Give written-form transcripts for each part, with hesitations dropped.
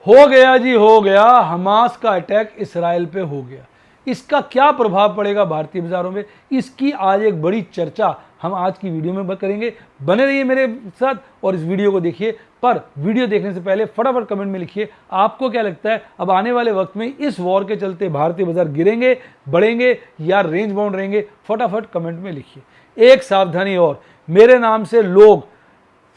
हो गया जी, हो गया। हमास का अटैक इसराइल पे हो गया। इसका क्या प्रभाव पड़ेगा भारतीय बाजारों में, इसकी आज एक बड़ी चर्चा हम आज की वीडियो में करेंगे। बने रहिए मेरे साथ और इस वीडियो को देखिए। पर वीडियो देखने से पहले फटाफट कमेंट में लिखिए आपको क्या लगता है अब आने वाले वक्त में इस वॉर के चलते भारतीय बाजार गिरेंगे, बढ़ेंगे या रेंज बाउंड रहेंगे। फटाफट कमेंट में लिखिए। एक सावधानी और, मेरे नाम से लोग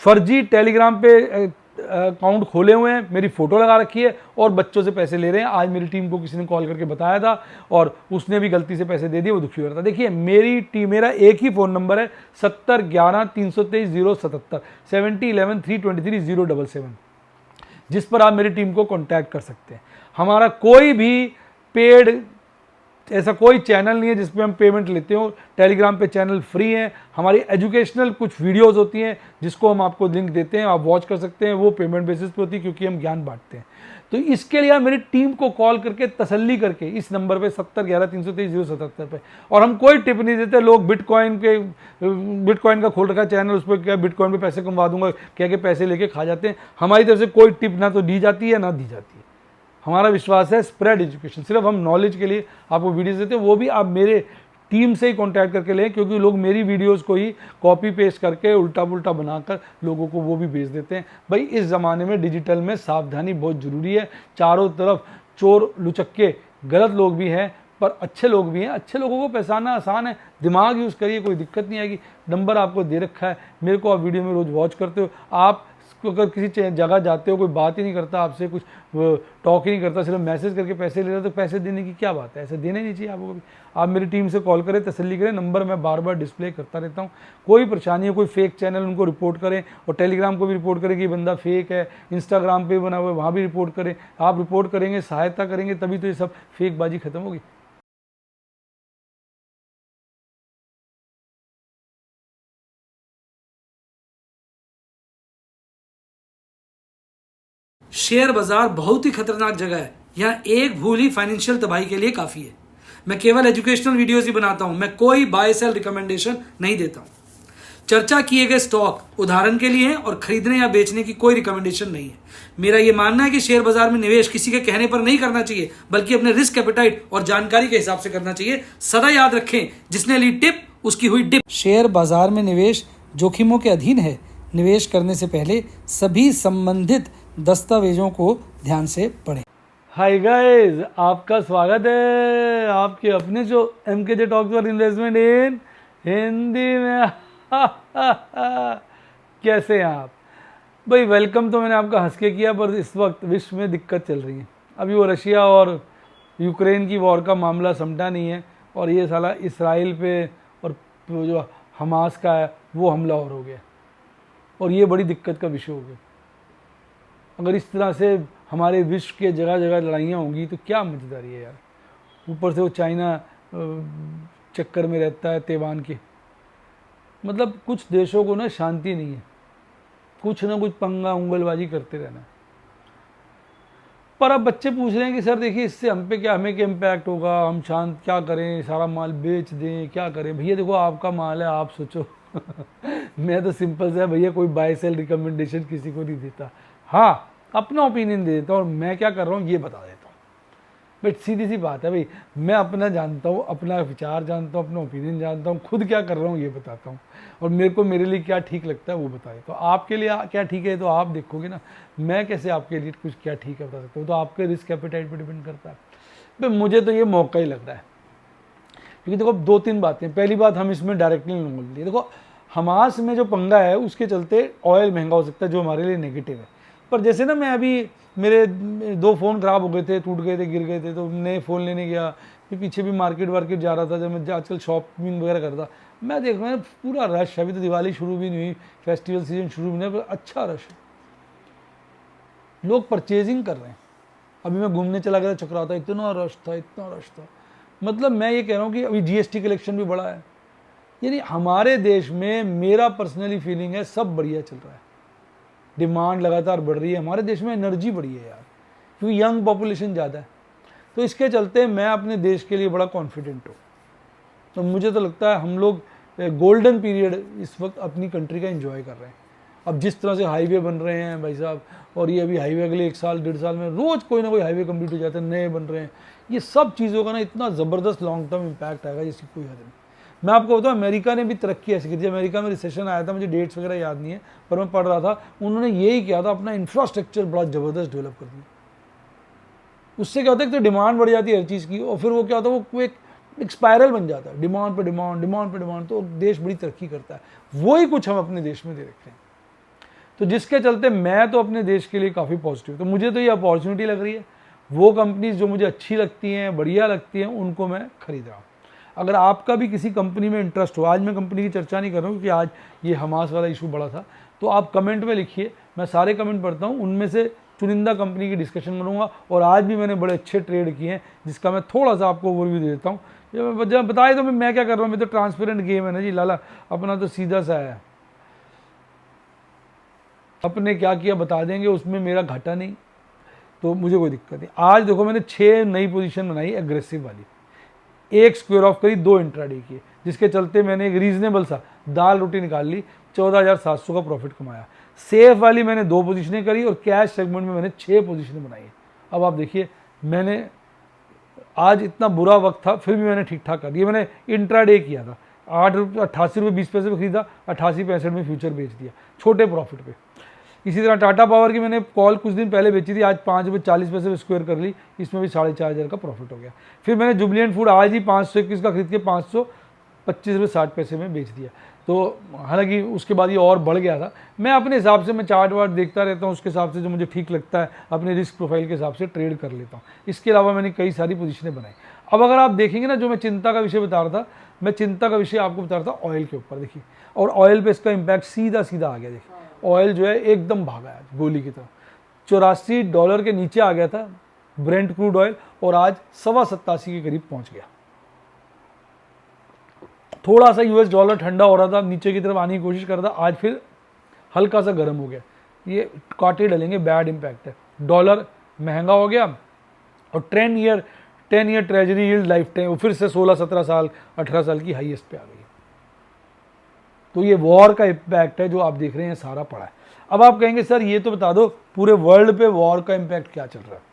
फर्जी टेलीग्राम पे अकाउंट खोले हुए हैं, मेरी फोटो लगा रखी है और बच्चों से पैसे ले रहे हैं। आज मेरी टीम को किसी ने कॉल करके बताया था और उसने भी गलती से पैसे दे दिए, वो दुखी हो रहा था। देखिए मेरी टीम, मेरा एक ही फ़ोन नंबर है 7011-323-077 7011-323-077, जिस पर आप मेरी टीम को कॉन्टैक्ट कर सकते हैं। हमारा कोई भी पेड ऐसा कोई चैनल नहीं है जिसपे हम पेमेंट लेते हो। टेलीग्राम पे चैनल फ्री है। हमारी एजुकेशनल कुछ वीडियोस होती हैं जिसको हम आपको लिंक देते हैं, आप वॉच कर सकते हैं। वो पेमेंट बेसिस पे होती है क्योंकि हम ज्ञान बांटते हैं। तो इसके लिए आप मेरी टीम को कॉल करके तसल्ली करके इस नंबर पे 7011-323-077 पे, और हम कोई टिप नहीं देते। लोग बिटकॉइन का खोल रखा चैनल, उस पर क्या बिटकॉइन पे पैसे कमवा दूंगा क्या के पैसे लेके खा जाते हैं। हमारी तरफ से कोई टिप ना तो दी जाती है ना दी जाती है। हमारा विश्वास है स्प्रेड एजुकेशन, सिर्फ हम नॉलेज के लिए आपको वीडियोस देते हैं, वो भी आप मेरे टीम से ही कांटेक्ट करके लें, क्योंकि लोग मेरी वीडियोस को ही कॉपी पेस्ट करके उल्टा पुल्टा बनाकर लोगों को वो भी भेज देते हैं। भाई इस ज़माने में डिजिटल में सावधानी बहुत ज़रूरी है। चारों तरफ चोर लुचक्के गलत लोग भी हैं पर अच्छे लोग भी हैं। अच्छे लोगों को पहचानना आसान है, दिमाग यूज़ करिए, कोई दिक्कत नहीं आएगी। नंबर आपको दे रखा है, मेरे को आप वीडियो में रोज़ वॉच करते हो। आप अगर किसी जगह जाते हो, कोई बात ही नहीं करता आपसे, कुछ टॉक ही नहीं करता, सिर्फ मैसेज करके पैसे ले रहे हो, तो पैसे देने की क्या बात है? ऐसे देने नहीं चाहिए आपको भी। आप मेरी टीम से कॉल करें, तसल्ली करें। नंबर मैं बार बार डिस्प्ले करता रहता हूँ। कोई परेशानी है, कोई फेक चैनल, उनको रिपोर्ट करें और टेलीग्राम को भी रिपोर्ट करें कि बंदा फेक है। इंस्टाग्राम पे बना हुआ है, वहाँ भी रिपोर्ट करें। आप रिपोर्ट करेंगे, सहायता करेंगे, तभी तो ये सब फेक बाजी खत्म होगी। शेयर बाजार बहुत ही खतरनाक जगह है। यहाँ एक भूल ही फाइनेंशियल तबाही के लिए काफी है। मैं केवल एजुकेशनल वीडियोस ही बनाता हूं, मैं कोई बाय सेल रिकमेंडेशन नहीं देता हूं। चर्चा किए गए स्टॉक उदाहरण के लिए हैं और खरीदने या बेचने की कोई रिकमेंडेशन नहीं है। मेरा यह मानना है कि शेयर बाजार में निवेश किसी के कहने पर नहीं करना चाहिए, बल्कि अपने रिस्क एपेटाइट और जानकारी के हिसाब से करना चाहिए। सदा याद रखें, जिसने ली टिप उसकी हुई डिप। शेयर बाजार में निवेश जोखिमों के अधीन है। निवेश करने से पहले सभी संबंधित दस्तावेजों को ध्यान से पढ़ें। हाय गाइस, आपका स्वागत है आपके अपने जो MKJ टॉक्स फॉर इन्वेस्टमेंट इन हिंदी में। कैसे हैं आप भाई? वेलकम तो मैंने आपका हंस के किया, पर इस वक्त विश्व में दिक्कत चल रही है। अभी वो रशिया और यूक्रेन की वॉर का मामला समझा नहीं है और ये साला इसराइल पे और जो हमास का है वो हमला और हो गया और ये बड़ी दिक्कत का विषय हो गया। अगर इस तरह से हमारे विश्व के जगह जगह लड़ाइयाँ होंगी तो क्या मजेदारी है यार। ऊपर से वो चाइना चक्कर में रहता है, ताइवान के। मतलब कुछ देशों को ना शांति नहीं है, कुछ ना कुछ पंगा उंगलबाजी करते रहना है। पर अब बच्चे पूछ रहे हैं कि सर देखिए इससे हम पे क्या, हमें क्या इम्पैक्ट होगा, हम शांत क्या करें, सारा माल बेच दें, क्या करें? भैया देखो आपका माल है, आप सोचो। मैं तो सिंपल से भैया कोई बाय सेल रिकमेंडेशन किसी को नहीं देता। हाँ, अपना ओपिनियन दे देता हूँ और मैं क्या कर रहा हूँ ये बता देता हूँ। बट सीधी सी बात है भाई, मैं अपना जानता हूँ, अपना विचार जानता हूँ, अपना ओपिनियन जानता हूँ, खुद क्या कर रहा हूँ ये बताता हूँ और मेरे को मेरे लिए क्या ठीक लगता है वो बताए। तो आपके लिए क्या ठीक है तो आप देखोगे ना, मैं कैसे आपके लिए कुछ क्या ठीक है बता सकता हूँ। तो आपके रिस्क एपेटाइट पर डिपेंड करता है। भाई मुझे तो ये मौका ही लग रहा है, क्योंकि देखो दो तीन बातें। पहली बात, हम इसमें डायरेक्टली नहीं बोल रही। देखो हमास में जो पंगा है उसके चलते ऑयल महंगा हो सकता है, जो हमारे लिए नेगेटिव है। पर जैसे ना, मैं अभी मेरे 2 फ़ोन ख़राब हो गए थे, टूट गए थे, गिर गए थे, तो नए फ़ोन लेने गया। फिर पीछे भी मार्केट वार्केट जा रहा था, जब मैं आजकल शॉपिंग वगैरह करता, मैं देख रहा हूँ पूरा रश। अभी तो दिवाली शुरू भी नहीं हुई, फेस्टिवल सीजन शुरू भी नहीं, पर अच्छा रश है, लोग परचेजिंग कर रहे हैं। अभी मैं घूमने चला गया चक्राता, इतना रश था, इतना रश था। मतलब मैं ये कह रहा हूँ कि अभी GST कलेक्शन भी बढ़ा है। यानी हमारे देश में मेरा पर्सनली फीलिंग है सब बढ़िया चल रहा है, डिमांड लगातार बढ़ रही है। हमारे देश में एनर्जी बढ़ी है यार, क्योंकि यंग पॉपुलेशन ज़्यादा है। तो इसके चलते मैं अपने देश के लिए बड़ा कॉन्फिडेंट हूँ। तो मुझे तो लगता है हम लोग गोल्डन पीरियड इस वक्त अपनी कंट्री का एंजॉय कर रहे हैं। अब जिस तरह से हाईवे बन रहे हैं भाई साहब, और ये अभी हाईवे अगले 1 साल 1.5 साल में रोज़ कोई ना कोई हाईवे कंप्लीट हो जाते हैं, नए बन रहे हैं, ये सब चीज़ों का ना इतना ज़बरदस्त लॉन्ग टर्म इम्पैक्ट आएगा जिसकी कोई हद नहीं। मैं आपको बताऊँ, अमेरिका ने भी तरक्की ऐसी की थी। अमेरिका में रिसेशन आया था, मुझे डेट्स वगैरह याद नहीं है, पर मैं पढ़ रहा था, उन्होंने यही किया था, अपना इंफ्रास्ट्रक्चर बड़ा ज़बरदस्त डेवलप कर दिया। उससे क्या होता है कि तो डिमांड बढ़ जाती है हर चीज़ की, और फिर वो क्या होता है, वो एक स्पायरल बन जाता है, डिमांड पे डिमांड, डिमांड पे डिमांड, तो देश बड़ी तरक्की करता है। वही कुछ हम अपने देश में दे रखे हैं, तो जिसके चलते मैं तो अपने देश के लिए काफ़ी पॉजिटिव, तो मुझे तो ये अपॉर्चुनिटी लग रही है। वो कंपनीज जो मुझे अच्छी लगती हैं, बढ़िया लगती हैं, उनको मैं खरीद रहा हूँ। अगर आपका भी किसी कंपनी में इंटरेस्ट हो, आज मैं कंपनी की चर्चा नहीं कर रहा हूँ क्योंकि आज ये हमास वाला इशू बड़ा था, तो आप कमेंट में लिखिए, मैं सारे कमेंट पढ़ता हूँ, उनमें से चुनिंदा कंपनी की डिस्कशन करूँगा। और आज भी मैंने बड़े अच्छे ट्रेड किए हैं, जिसका मैं थोड़ा सा आपको ओवरव्यू दे देता हूँ। जब बताए तो मैं क्या कर रहा हूँ, मैं तो ट्रांसपेरेंट गेम है ना जी लाला, अपना तो सीधा सा है, अपने क्या किया बता देंगे, उसमें मेरा घाटा नहीं, तो मुझे कोई दिक्कत नहीं। आज देखो मैंने 6 नई पोजीशन बनाई एग्रेसिव वाली, 1 स्क्वायर ऑफ करी, 2 इंट्राडे किए, जिसके चलते मैंने एक रीजनेबल सा दाल रोटी निकाल ली, 14,700 का प्रॉफिट कमाया। सेफ वाली मैंने 2 पोजीशनें करी और कैश सेगमेंट में मैंने 6 पोजीशनें बनाई है। अब आप देखिए, मैंने आज इतना बुरा वक्त था फिर भी मैंने ठीक ठाक कर दिया। मैंने इंट्राडे किया था, 88 रुपये 20 पैसे में खरीदा, 88-65 में फ्यूचर बेच दिया, छोटे प्रॉफिट पे। इसी तरह टाटा पावर की मैंने कॉल कुछ दिन पहले बेची थी, आज 5 रुपये 40 पैसे में स्क्वायर कर ली, इसमें भी 4,500 का प्रॉफिट हो गया। फिर मैंने जुबिलियंट फूड आज ही 521 का खरीद के 525 रुपये 60 पैसे में बेच दिया। तो हालांकि उसके बाद ये और बढ़ गया था। मैं अपने हिसाब से मैं चार्ट वार्ट देखता रहता हूँ, उसके हिसाब से जो मुझे ठीक लगता है अपने रिस्क प्रोफाइल के हिसाब से ट्रेड कर लेता हूँ। इसके अलावा मैंने कई सारी पोजीशनें बनाई। अब अगर आप देखेंगे ना, जो मैं चिंता का विषय बता रहा था, मैं चिंता का विषय आपको बता रहा था ऑयल के ऊपर, देखिए, और ऑयल पे इसका इम्पैक्ट सीधा सीधा आ गया। देखिए ऑयल जो है एकदम भागा है गोली की तरह, $84 के नीचे आ गया था ब्रेंट क्रूड ऑयल, और आज 87.25 के करीब पहुंच गया। थोड़ा सा यूएस डॉलर ठंडा हो रहा था, नीचे की तरफ आने की कोशिश कर रहा था, आज फिर हल्का सा गर्म हो गया। ये कांटे डलेंगे, बैड इम्पैक्ट है। डॉलर महंगा हो गया, और 10 year treasury yield life time फिर से 16-17 साल 18 साल की हाईएस्ट पे आ गई। तो ये वॉर का इम्पैक्ट है जो आप देख रहे हैं, सारा पड़ा है। अब आप कहेंगे सर ये तो बता दो पूरे वर्ल्ड पे वॉर का इम्पैक्ट क्या चल रहा है।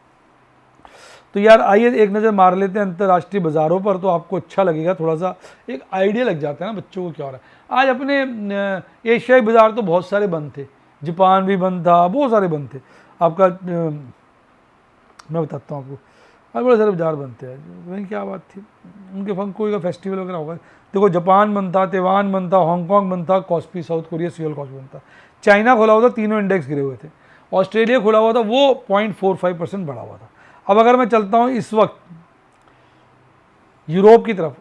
तो यार आइए एक नज़र मार लेते हैं अंतर्राष्ट्रीय बाज़ारों पर, तो आपको अच्छा लगेगा, थोड़ा सा एक आइडिया लग जाता है ना बच्चों को क्या हो रहा है। आज अपने एशियाई बाज़ार तो बहुत सारे बंद थे, जापान भी बंद था, बहुत सारे बंद थे। आपका मैं बताता हूँ आपको, आज बड़े सारे बाजार बंद थे। वही क्या बात थी, उनके फंक कोई का फेस्टिवल वगैरह होगा। देखो जापान बंद था, ताइवान बंद था, हांगकॉन्ग बंद था, KOSPI south Korea Seoul cost बंद था, चाइना खुला हुआ था, तीनों इंडेक्स गिरे हुए थे, ऑस्ट्रेलिया खुला हुआ था, वो 0.45% बढ़ा हुआ था। अब अगर मैं चलता हूँ इस वक्त यूरोप की तरफ,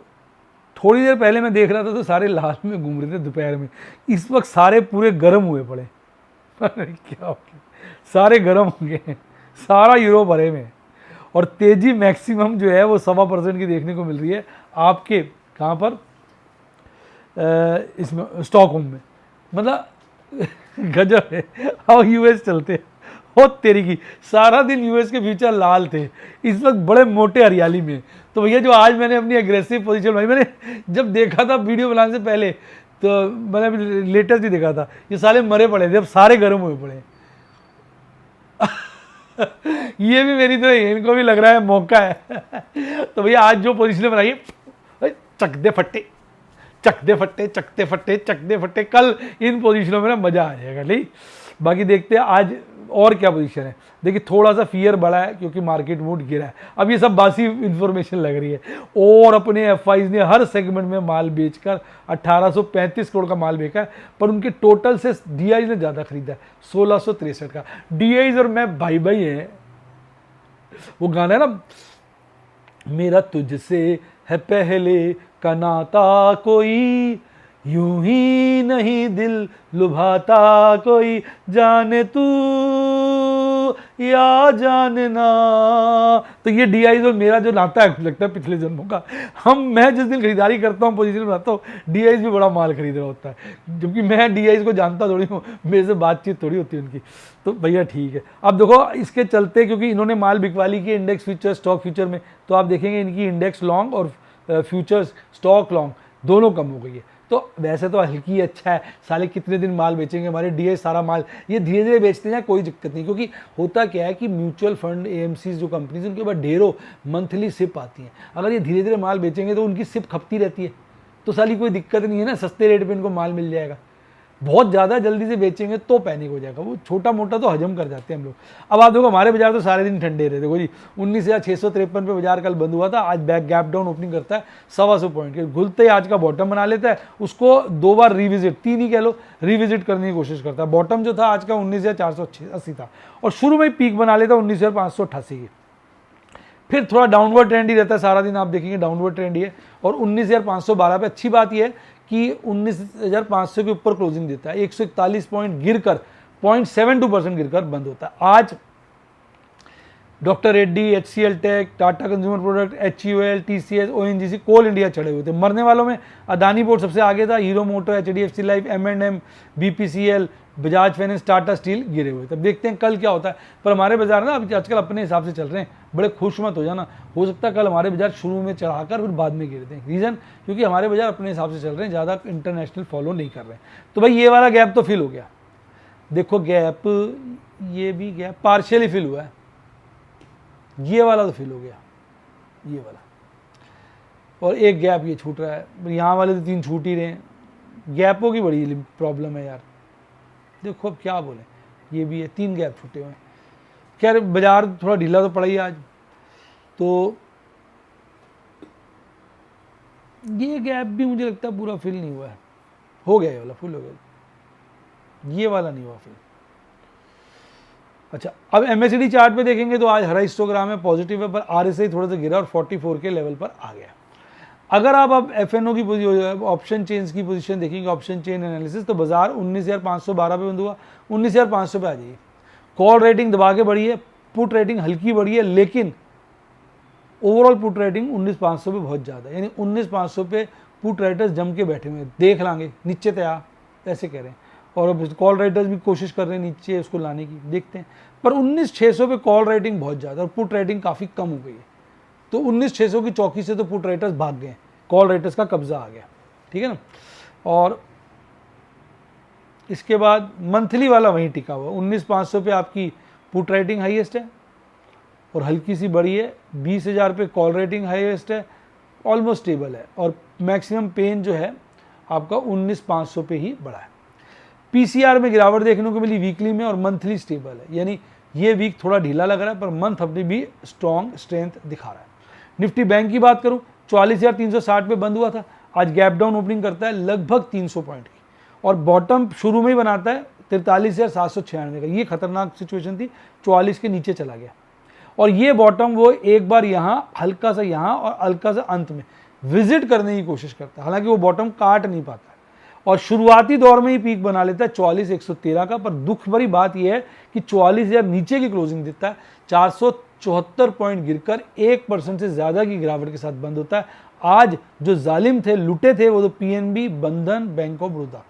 थोड़ी देर पहले मैं देख रहा था तो सारे लाल में घूम रहे थे दोपहर में, इस वक्त सारे पूरे गर्म हुए पड़े। क्या हो गया, सारे गर्म हो गए, सारा यूरोप भरे में, और तेजी मैक्सिमम जो है वो 1.25% की देखने को मिल रही है आपके कहाँ पर, इसमें स्टॉकहोम में। मतलब गजब है। और यूएस चलते हैं, हो तेरी की, सारा दिन यूएस के फ्यूचर लाल थे, इस वक्त बड़े मोटे हरियाली में। तो भैया जो आज मैंने अपनी एग्रेसिव पोजीशन बनाई, मैंने जब देखा था वीडियो बनाने से पहले, तो मैंने लेटेस्ट भी देखा था, ये सारे मरे पड़े थे, अब सारे गर्म हुए पड़े। ये भी मेरी तो, इनको भी लग रहा है मौका है। तो भैया आज जो पोजीशन बनाई है, चक दे फट्टे, चकते फट्टे, चकते फट्टे, चकते फट्टे, कल इन पोजीशनों में ना मजा आ जाएगा। नहीं, बाकी देखते हैं आज और क्या पोजीशन है। देखिए थोड़ा सा फियर बढ़ा है क्योंकि मार्केट मूड गिरा है। अब ये सब बासी इंफॉर्मेशन लग रही है, और अपने एफआईज ने हर सेगमेंट में माल बेचकर 1835 करोड़ का माल बेचा है, पर उनके टोटल से डीआईज ने ज़्यादा खरीदा है, 1663 का। डीआईज और मैं भाई भाई हैं, वो गाना है ना, मेरा तुझसे है पहले का नाता कोई, यूं ही नहीं दिल लुभाता कोई, जाने तू या जानना। तो ये डीआईज और मेरा जो नाता है लगता है पिछले जन्मों का। मैं जिस दिन खरीदारी करता हूँ, पोजीशन बनाता हूँ, डीआईज भी बड़ा माल खरीद रहा होता है, जबकि मैं डीआईज को जानता थोड़ी हूँ, मेरे से बातचीत थोड़ी होती है उनकी। तो भैया ठीक है। अब देखो इसके चलते, क्योंकि इन्होंने माल बिकवाली की इंडेक्स फ्यूचर स्टॉक फ्यूचर में, तो आप देखेंगे इनकी इंडेक्स लॉन्ग और फ्यूचर्स स्टॉक लॉन्ग दोनों कम हो गई है। तो वैसे तो हल्की अच्छा है, साले कितने दिन माल बेचेंगे, हमारे डीए सारा माल ये धीरे धीरे बेचते हैं, कोई दिक्कत नहीं। क्योंकि होता क्या है कि म्यूचुअल फंड एएमसी जो कंपनीज उनके पास ढेरों मंथली सिप आती हैं, अगर ये धीरे धीरे माल बेचेंगे तो उनकी सिप खपती रहती है, तो साली कोई दिक्कत नहीं है ना, सस्ते रेट पे इनको माल मिल जाएगा। बहुत ज़्यादा जल्दी से बेचेंगे तो पैनिक हो जाएगा, वो छोटा मोटा तो हजम कर जाते हैं हम लोग। अब आप देखो हमारे बाजार तो सारे दिन ठंडे रहे, देखो जी 19,653 पे बाजार कल बंद हुआ था, आज बैक गैप डाउन ओपनिंग करता है 125 पॉइंट के, घुलते ही आज का बॉटम बना लेता है, उसको 2 बार रिविजिट, 3 ही कह लो, रिविजिट करने की कोशिश करता है। बॉटम जो था आज का 19,480 था और शुरू में पीक बना लेता 19,588 की, फिर थोड़ा डाउनवर्ड ट्रेंड ही रहता है सारा दिन, आप देखेंगे डाउनवर्ड ट्रेंड ही है। और 19,512 पे अच्छी बात यह है कि 19,500 के ऊपर क्लोजिंग देता है, 141 पॉइंट गिरकर 0.72% गिरकर बंद होता है। आज doctor Reddy, HCL Tech, Tata consumer product, HUL, TCS, ONGC, Coal India चढ़े हुए थे। मरने वालों में अदानी पोर्ट सबसे आगे था, hero motor, HDFC life, M&M, BPCL, Bajaj finance, Tata steel गिरे हुए थे। अब देखते हैं कल क्या होता है। पर हमारे बाजार ना अभी आजकल अपने हिसाब से चल रहे हैं, बड़े खुश मत हो जाना, हो सकता है कल हमारे बाजार शुरू में चढ़ाकर फिर बाद में गिर दें। रीज़न क्योंकि हमारे बाजार अपने हिसाब से चल रहे हैं, ज़्यादा इंटरनेशनल फॉलो नहीं कर रहे हैं। तो भाई ये वाला गैप तो फिल हो गया, देखो गैप, ये भी गैप पार्शियली फिल हुआ है, ये वाला तो फिल हो गया, ये वाला, और एक गैप ये छूट रहा है, यहाँ वाले तो 3 छूट ही रहे हैं। गैपों की बड़ी प्रॉब्लम है यार, देखो अब क्या बोले, ये भी है, 3 गैप छूटे हुए हैं। खैर बाजार थोड़ा ढीला तो पड़ा ही आज, तो ये गैप भी मुझे लगता है पूरा फिल नहीं हुआ है, हो गया ये वाला फुल हो गया, ये वाला नहीं हुआ फिल। अच्छा अब MACD चार्ट पे देखेंगे तो आज हरा हिस्टोग्राम है, पॉजिटिव है, पर RSI थोड़ा सा गिरा और 44 के लेवल पर आ गया। अगर आप अब FNO की पोजीशन, ऑप्शन चेन्स की पोजीशन देखेंगे, ऑप्शन चेन एनालिसिस, तो बाजार 19,512 पे बंद हुआ, 19,500 पे आ जाइए। कॉल रेटिंग दबा के बढ़ी है, पुट रेटिंग हल्की बढ़ी है, लेकिन ओवरऑल पुट रेटिंग 19,500 पे बहुत ज़्यादा है, यानी 19,500 पे पुट राइटर्स जम के बैठे हुए हैं, देख लांगे नीचे तैयार ऐसे कह रहे हैं, और अब कॉल राइटर्स भी कोशिश कर रहे हैं नीचे उसको लाने की, देखते हैं। पर 19,600 पे कॉल राइटिंग बहुत ज़्यादा और पुट राइटिंग काफ़ी कम हो गई है, तो 19,600 की चौकी से तो पुट राइटर्स भाग गए, कॉल राइटर्स का कब्जा आ गया, ठीक है ना। और इसके बाद मंथली वाला वहीं टिका हुआ, 19,500 पे आपकी पुट राइटिंग हाईएस्ट है और हल्की सी बढ़ी है, 20,000 पे कॉल रेटिंग हाईएस्ट है, ऑलमोस्ट स्टेबल है, और मैक्सिमम पेन जो है आपका 19,500 पे ही बढ़ा है। PCR में गिरावट देखने को मिली वीकली में, और मंथली स्टेबल है, यानी ये वीक थोड़ा ढीला लग रहा है पर मंथ अपनी भी स्ट्रॉन्ग स्ट्रेंथ दिखा रहा है। निफ्टी बैंक की बात करूं, 44,360 पे बंद हुआ था, आज गैप डाउन ओपनिंग करता है लगभग 300 पॉइंट की, और बॉटम शुरू में ही बनाता है 43,796 का। ये खतरनाक सिचुएशन थी, 44 के नीचे चला गया, और ये बॉटम वो एक बार यहाँ हल्का सा यहाँ और हल्का सा अंत में विजिट करने की कोशिश करता है, हालांकि वो बॉटम काट नहीं पाता है, और शुरुआती दौर में ही पीक बना लेता है 44,113 का। पर दुख भरी बात यह है कि 44,000 नीचे की क्लोजिंग देता है, 474 पॉइंट गिरकर 1% से ज़्यादा की गिरावट के साथ बंद होता है। आज जो जालिम थे, लुटे थे, वो तो PNB, बंधन, बैंक ऑफ बड़ौदा,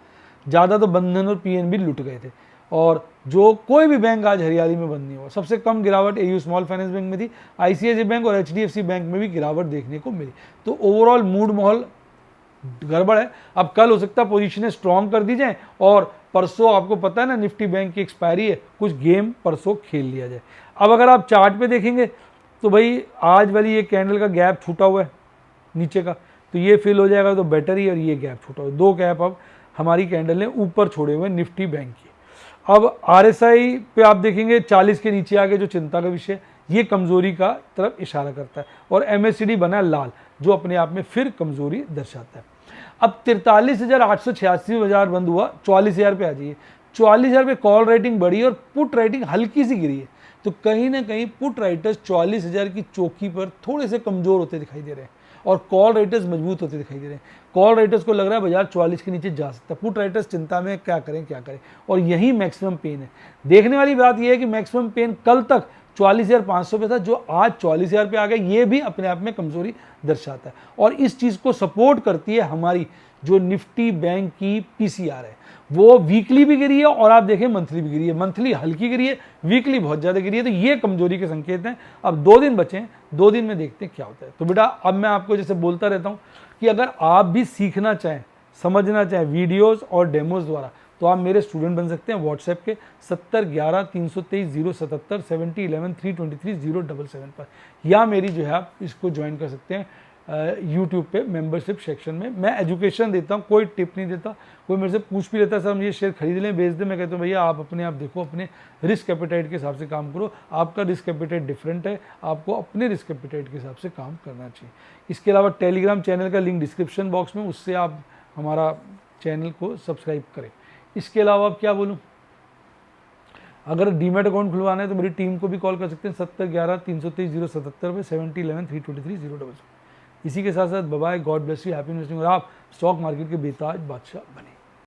ज़्यादा तो बंधन और PNB लुट गए थे, और जो कोई भी बैंक आज हरियाली में बंद नहीं हुआ। सबसे कम गिरावट AU स्मॉल फाइनेंस बैंक में थी, ICICI बैंक और HDFC बैंक में भी गिरावट देखने को मिली। तो ओवरऑल मूड माहौल गड़बड़ है। अब कल हो सकता है पोजीशनें स्ट्रॉन्ग कर दी जाएं, और परसों आपको पता है ना निफ्टी बैंक की एक्सपायरी है, कुछ गेम परसों खेल लिया जाए। अब अगर आप चार्ट पे देखेंगे तो भाई आज वाली ये कैंडल का गैप छूटा हुआ है नीचे का, तो ये फिल हो जाएगा तो बेटर ही, और ये गैप छूटा हुआ है। 2 गैप अब हमारी कैंडल ने ऊपर छोड़े हुए निफ्टी बैंक की। अब RSI पे आप देखेंगे 40 के नीचे आगे, जो चिंता का विषय, ये कमजोरी का तरफ इशारा करता है, और MACD बना लाल, जो अपने आप में फिर कमजोरी दर्शाता है। अब 43,886 बाजार बंद हुआ, 44,000 पे आ जाइए। 44,000 पे कॉल रेटिंग बढ़ी और पुट राइटिंग हल्की सी गिरी है, तो कहीं ना कहीं पुट राइटर्स 44,000 की चौकी पर थोड़े से कमजोर होते दिखाई दे रहे हैं, और कॉल राइटर्स मजबूत होते दिखाई दे रहे हैं। कॉल राइटर्स को लग रहा है बाजार 44 के नीचे जा सकता है, पुट राइटर्स चिंता में क्या करें, और यही मैक्सिमम पेन है। देखने वाली बात यह है कि मैक्सिमम पेन कल तक 44,500 पे था, जो आज 44,000 पे आ गया, ये भी अपने आप में कमजोरी दर्शाता है, और इस चीज़ को सपोर्ट करती है हमारी जो निफ्टी बैंक की PCR है, वो वीकली भी गिरी है, और आप देखें मंथली भी गिरी है। मंथली हल्की गिरी है, वीकली बहुत ज़्यादा गिरी है, तो ये कमजोरी के संकेत हैं। अब 2 दिन बचे हैं, 2 दिन में देखते हैं क्या होता है। तो बेटा अब मैं आपको जैसे बोलता रहता हूँ कि अगर आप भी सीखना चाहें समझना चाहें वीडियोस और डेमोज द्वारा, तो आप मेरे स्टूडेंट बन सकते हैं व्हाट्सएप के 7011 323 077 7011 323 077 पर, या मेरी जो है आप इसको ज्वाइन कर सकते हैं यूट्यूब पे मेंबरशिप सेक्शन में। मैं एजुकेशन देता हूँ, कोई टिप नहीं देता। कोई मेरे से पूछ भी लेता है सर हम ये शेयर खरीद लें बेच दें, मैं कहता हूँ भैया आप अपने आप देखो, अपने रिस्क एपेटाइट के हिसाब से काम करो। आपका रिस्क एपेटाइट डिफरेंट है, आपको अपने रिस्क एपेटाइट के हिसाब से काम करना चाहिए। इसके अलावा टेलीग्राम चैनल का लिंक डिस्क्रिप्शन बॉक्स में, उससे आप हमारा चैनल को सब्सक्राइब करें। इसके अलावा अब क्या बोलूँ, अगर डीमेट अकाउंट खुलवाना है तो मेरी टीम को भी कॉल कर सकते हैं 7011 323 077 पे 7011 323 077। इसी के साथ साथ bye, God bless you, happy investing, और आप स्टॉक मार्केट के बेताज बादशाह बने।